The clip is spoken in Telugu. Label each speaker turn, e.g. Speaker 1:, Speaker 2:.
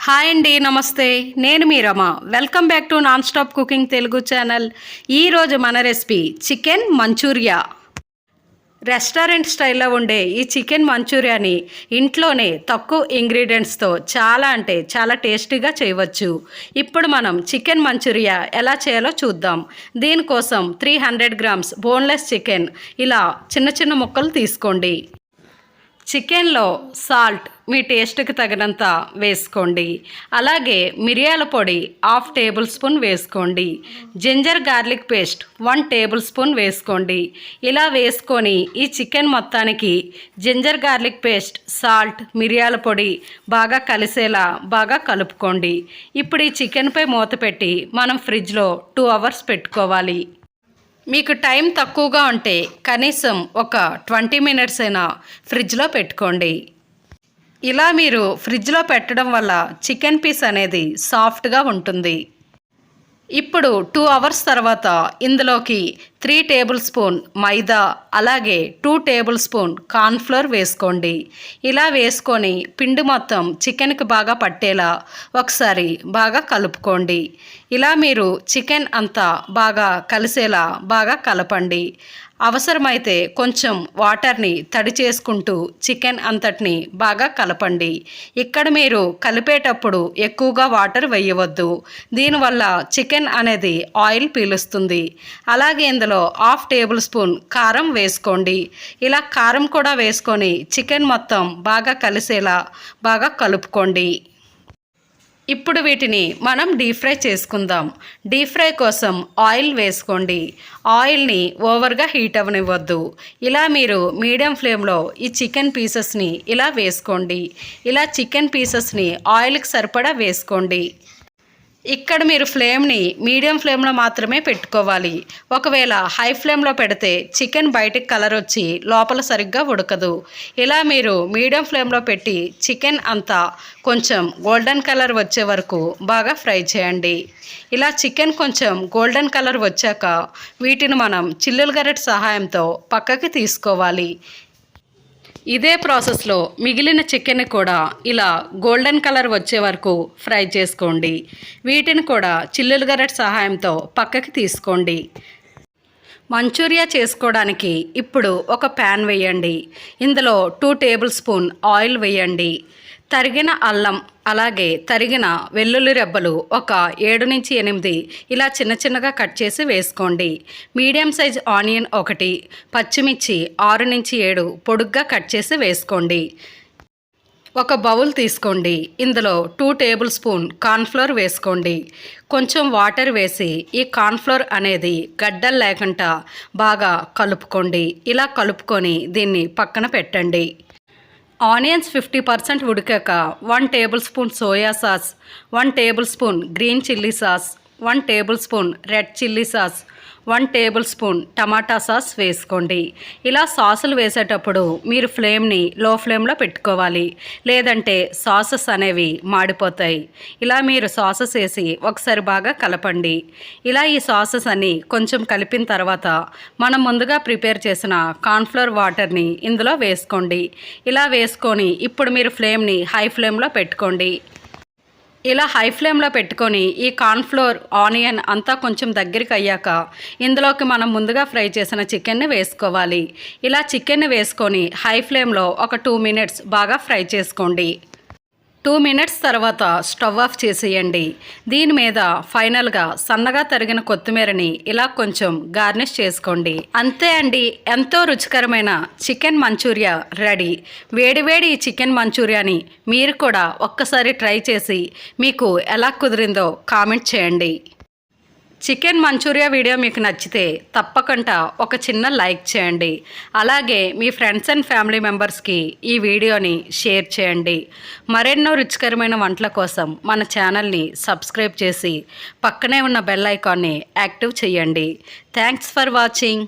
Speaker 1: హాయ్ అండి, నమస్తే. నేను మీ Rama. Welcome back to non stop cooking Telugu channel. ఈరోజు మన రెసిపీ చికెన్ మంచూరియా. రెస్టారెంట్ స్టైల్లో ఉండే ఈ చికెన్ మంచూరియాని ఇంట్లోనే తక్కువ ఇంగ్రీడియంట్స్తో చాలా టేస్టీగా చేయవచ్చు. ఇప్పుడు మనం చికెన్ మంచూరియా ఎలా చేయాలో చూద్దాం. దీనికోసం 300 గ్రామ్స్ బోన్లెస్ చికెన్ ఇలా చిన్న చిన్న ముక్కలు తీసుకోండి. చికెన్లో సాల్ట్ మీ టేస్ట్కి తగినంత వేసుకోండి. అలాగే మిరియాల పొడి 1/2 టేబుల్ స్పూన్ వేసుకోండి. Ginger garlic paste 1 table spoon వేసుకోండి. ఇలా వేసుకొని ఈ చికెన్ మొత్తానికి జింజర్ గార్లిక్ పేస్ట్, సాల్ట్, మిరియాల పొడి బాగా కలిసేలా బాగా కలుపుకోండి. ఇప్పుడు ఈ చికెన్పై మూత పెట్టి మనం ఫ్రిడ్జ్లో 2 అవర్స్ పెట్టుకోవాలి. మీకు టైం తక్కువగా ఉంటే కనీసం ఒక 20 మినిట్స్ అయినా ఫ్రిడ్జ్లో పెట్టుకోండి. ఇలా మీరు ఫ్రిడ్జ్లో పెట్టడం వల్ల చికెన్ పీస్ అనేది సాఫ్ట్గా ఉంటుంది. ఇప్పుడు 2 అవర్స్ తర్వాత ఇందులోకి 3 టేబుల్ స్పూన్ మైదా, అలాగే 2 టేబుల్ స్పూన్ కార్న్ఫ్లోర్ వేసుకోండి. ఇలా వేసుకొని పిండి మొత్తం చికెన్కి బాగా పట్టేలా ఒకసారి బాగా కలుపుకోండి. ఇలా మీరు చికెన్ అంతా బాగా కలిసేలా బాగా కలపండి. అవసరమైతే కొంచెం వాటర్ని తడి చేసుకుంటూ చికెన్ అంతటిని బాగా కలపండి. ఇక్కడ మీరు కలిపేటప్పుడు ఎక్కువగా వాటర్ వేయవద్దు. దీనివల్ల చికెన్ అనేది ఆయిల్ పీలుస్తుంది. అలాగే ఇందులో 1/2 టేబుల్ స్పూన్ కారం వేసుకోండి. ఇలా కారం కూడా వేసుకొని చికెన్ మొత్తం బాగా కలిసేలా బాగా కలుపుకోండి. ఇప్పుడు వీటిని మనం డీప్ ఫ్రై చేసుకుందాం. డీప్ ఫ్రై కోసం ఆయిల్ వేసుకోండి. ఆయిల్ని ఓవర్గా హీట్ అవ్వనివ్వద్దు. ఇలా మీరు మీడియం ఫ్లేమ్లో ఈ చికెన్ పీసెస్ని ఇలా వేసుకోండి. ఇలా చికెన్ పీసెస్ని ఆయిల్కి సరిపడా వేసుకోండి. ఇక్కడ మీరు ఫ్లేమ్ని మీడియం ఫ్లేమ్లో మాత్రమే పెట్టుకోవాలి. ఒకవేళ హై ఫ్లేమ్లో పెడితే చికెన్ బయటికి కలర్ వచ్చి లోపల సరిగ్గా ఉడకదు. ఇలా మీరు మీడియం ఫ్లేమ్లో పెట్టి చికెన్ అంతా కొంచెం గోల్డెన్ కలర్ వచ్చే వరకు బాగా ఫ్రై చేయండి. ఇలా చికెన్ కొంచెం గోల్డెన్ కలర్ వచ్చాక వీటిని మనం చిల్లుల గరిటె సహాయంతో పక్కకి తీసుకోవాలి. ఇదే ప్రాసెస్లో మిగిలిన చికెన్ కూడా ఇలా గోల్డెన్ కలర్ వచ్చే వరకు ఫ్రై చేసుకోండి. వీటిని కూడా చిల్లుల గరిటె సహాయంతో పక్కకి తీసుకోండి. మంచూరియా చేసుకోవడానికి ఇప్పుడు ఒక ప్యాన్ వేయండి. ఇందులో 2 టేబుల్ స్పూన్ ఆయిల్ వేయండి. తరిగిన అల్లం, అలాగే తరిగిన వెల్లుల్లి రెబ్బలు ఒక 7 నుంచి 8 ఇలా చిన్న చిన్నగా కట్ చేసి వేసుకోండి. మీడియం సైజ్ ఆనియన్ 1, పచ్చిమిర్చి 6 నుంచి 7 పొడుగ్గా కట్ చేసి వేసుకోండి. ఒక బౌల్ తీసుకోండి. ఇందులో 2 టేబుల్ స్పూన్ కార్న్ఫ్లోర్ వేసుకోండి. కొంచెం వాటర్ వేసి ఈ కార్న్ఫ్లోర్ అనేది గడ్డలు లేకుండా బాగా కలుపుకోండి. ఇలా కలుపుకొని దీన్ని పక్కన పెట్టండి. ఆనియన్స్ 50% ఉడికాక 1 table spoon soya sauce, 1 table spoon green chilli sauce, 1 table spoon red chilli sauce, 1 table spoon టమాటా సాస్ వేసుకోండి. ఇలా సాసులు వేసేటప్పుడు మీరు ఫ్లేమ్ని లో ఫ్లేమ్లో పెట్టుకోవాలి, లేదంటే సాసెస్ అనేవి మాడిపోతాయి. ఇలా మీరు సాసెస్ వేసి ఒకసారి బాగా కలపండి. ఇలా ఈ సాసెస్ అన్ని కొంచెం కలిపిన తర్వాత మనం ముందుగా ప్రిపేర్ చేసిన కార్న్ఫ్లోర్ వాటర్ని ఇందులో వేసుకోండి. ఇలా వేసుకొని ఇప్పుడు మీరు ఫ్లేమ్ని హై ఫ్లేమ్లో పెట్టుకోండి. ఇలా హై ఫ్లేమ్లో పెట్టుకొని ఈ కార్న్ఫ్లోర్, ఆనియన్ అంతా కొంచెం దగ్గరికి అయ్యాక ఇందులోకి మనం ముందుగా ఫ్రై చేసిన చికెన్ని వేసుకోవాలి. ఇలా చికెన్ని వేసుకొని హై ఫ్లేమ్లో ఒక 2 మినిట్స్ బాగా ఫ్రై చేసుకోండి. 2 మినిట్స్ తర్వాత స్టవ్ ఆఫ్ చేసేయండి. దీని మీద ఫైనల్గా సన్నగా తరిగిన కొత్తిమీరని ఇలా కొంచెం గార్నిష్ చేసుకోండి. అంతే అండి, ఎంతో రుచికరమైన చికెన్ మంచూరియా రెడీ. వేడివేడి ఈ చికెన్ మంచూరియాని మీరు కూడా ఒక్కసారి ట్రై చేసి మీకు ఎలా కుదిరిందో కామెంట్ చేయండి. చికెన్ మంచూరియా వీడియో మీకు నచ్చితే తప్పకుండా ఒక చిన్న లైక్ చేయండి. అలాగే మీ ఫ్రెండ్స్ అండ్ ఫ్యామిలీ మెంబర్స్కి ఈ వీడియోని షేర్ చేయండి. మరెన్నో రుచికరమైన వంటల కోసం మన ఛానల్ని సబ్స్క్రైబ్ చేసి పక్కనే ఉన్న బెల్ ఐకాన్ని యాక్టివ్ చేయండి. Thanks for watching.